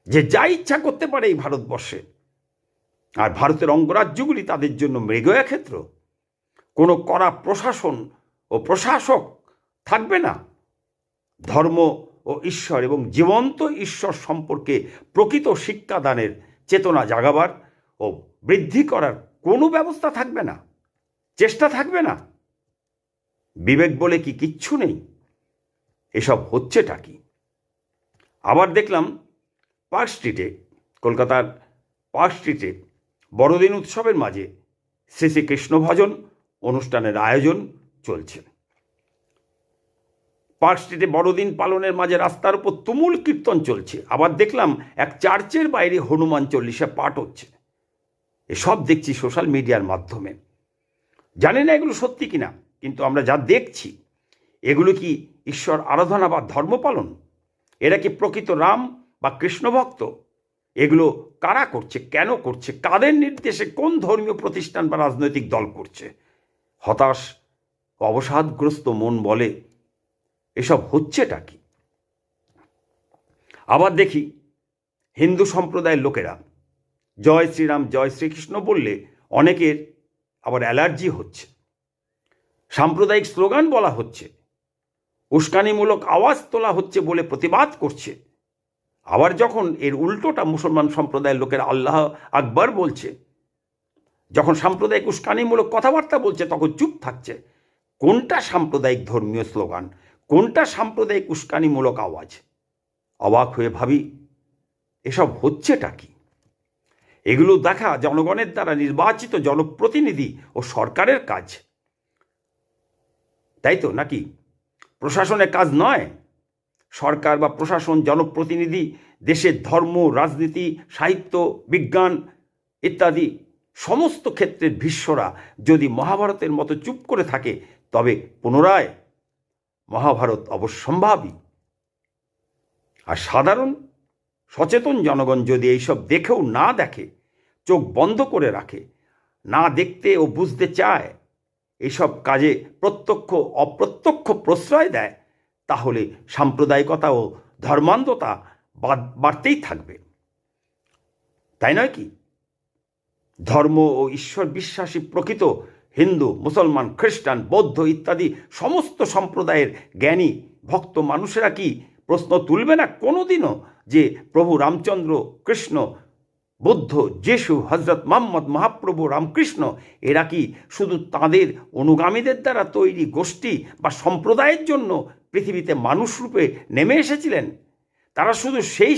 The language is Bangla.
যে যা ইচ্ছা করতে পারে এই ভারতবর্ষে, আর ভারতের অঙ্গরাজ্যগুলি তাদের জন্য মৃগয়া ক্ষেত্র। কোনো কড়া প্রশাসন ও প্রশাসক থাকবে না। ধর্ম ও ঈশ্বর এবং জীবন্ত ঈশ্বর সম্পর্কে প্রকৃত শিক্ষাদানের চেতনা জাগাবার ও বৃদ্ধি করার কোনো ব্যবস্থা থাকবে না, চেষ্টা থাকবে না। বিবেক বলে কি কিচ্ছু নেই? এসব হচ্ছেটা কি? আবার দেখলাম পার্ক স্ট্রিটে, কলকাতার পার্ক স্ট্রিটে বড়দিন উৎসবের মাঝে শ্রী শ্রী কৃষ্ণ ভজন অনুষ্ঠানের আয়োজন চলছে। পার্ক স্ট্রিটে বড়দিন পালনের মাঝে রাস্তার উপর তুমুল কীর্তন চলছে। আবার দেখলাম এক চার্চের বাইরে হনুমান চল্লিশা পাঠ হচ্ছে। এসব দেখছি সোশ্যাল মিডিয়ার মাধ্যমে। জানি না এগুলো সত্যি কিনা, কিন্তু আমরা যা দেখছি এগুলো কি ঈশ্বর আরাধনা বা ধর্ম পালন? এরা কি প্রকৃত রাম বা কৃষ্ণ ভক্ত? এগুলো কারা করছে, কেন করছে, কাদের নির্দেশে, কোন ধর্মীয় প্রতিষ্ঠান বা রাজনৈতিক দল করছে? হতাশ, অবসাদগ্রস্ত মন বলে এসব হচ্ছেটা কি? আবার দেখি হিন্দু সম্প্রদায়ের লোকেরা জয় শ্রীরাম জয় শ্রীকৃষ্ণ বললে অনেকের আবার অ্যালার্জি হচ্ছে। সাম্প্রদায়িক স্লোগান বলা হচ্ছে, উস্কানিমূলক আওয়াজ তোলা হচ্ছে বলে প্রতিবাদ করছে। আবার যখন এর উল্টোটা মুসলমান সম্প্রদায়ের লোকেরা আল্লাহ আকবার বলছে, যখন সাম্প্রদায়িক উস্কানিমূলক কথাবার্তা বলছে তখন চুপ থাকছে। কোনটা সাম্প্রদায়িক ধর্মীয় স্লোগান, কোনটা সাম্প্রদায়িক উস্কানিমূলক আওয়াজ? অবাক হয়ে ভাবি এসব হচ্ছেটা কি? এগুলো দেখা জনগণের দ্বারা নির্বাচিত জনপ্রতিনিধি ও সরকারের কাজ, তাই তো নাকি? প্রশাসনের কাজ নয়? সরকার বা প্রশাসন, জনপ্রতিনিধি দেশের ধর্ম, রাজনীতি, সাহিত্য, বিজ্ঞান ইত্যাদি সমস্ত ক্ষেত্রের ভীষ্মরা যদি মহাভারতের মতো চুপ করে থাকে তবে পুনরায় মহাভারত অবশ্যম্ভাবী। আর সাধারণ সচেতন জনগণ যদি এইসব দেখেও না দেখে, চোখ বন্ধ করে রাখে, না দেখতে ও বুঝতে চায়, এইসব কাজে প্রত্যক্ষ অপ্রত্যক্ষ প্রশ্রয় দেয়, তাহলে সাম্প্রদায়িকতা ও ধর্মান্ধতা বাড়তেই থাকবে, তাই নয় কি? ধর্ম ও ঈশ্বর বিশ্বাসী প্রকৃত হিন্দু, মুসলমান, খ্রিস্টান, বৌদ্ধ ইত্যাদি সমস্ত সম্প্রদায়ের জ্ঞানী ভক্ত মানুষেরা কি প্রশ্ন তুলবে না কোনোদিনও যে প্রভু রামচন্দ্র, কৃষ্ণ, বুদ্ধ, যিশু, হজরত মুহাম্মদ, মহাপ্রভু রামকৃষ্ণ এরা কি শুধু তাঁদের অনুগামীদের দ্বারা তৈরি গোষ্ঠী বা সম্প্রদায়ের জন্য পৃথিবীতে মানুষ রূপে নেমে এসেছিলেন? তারা শুধু সেই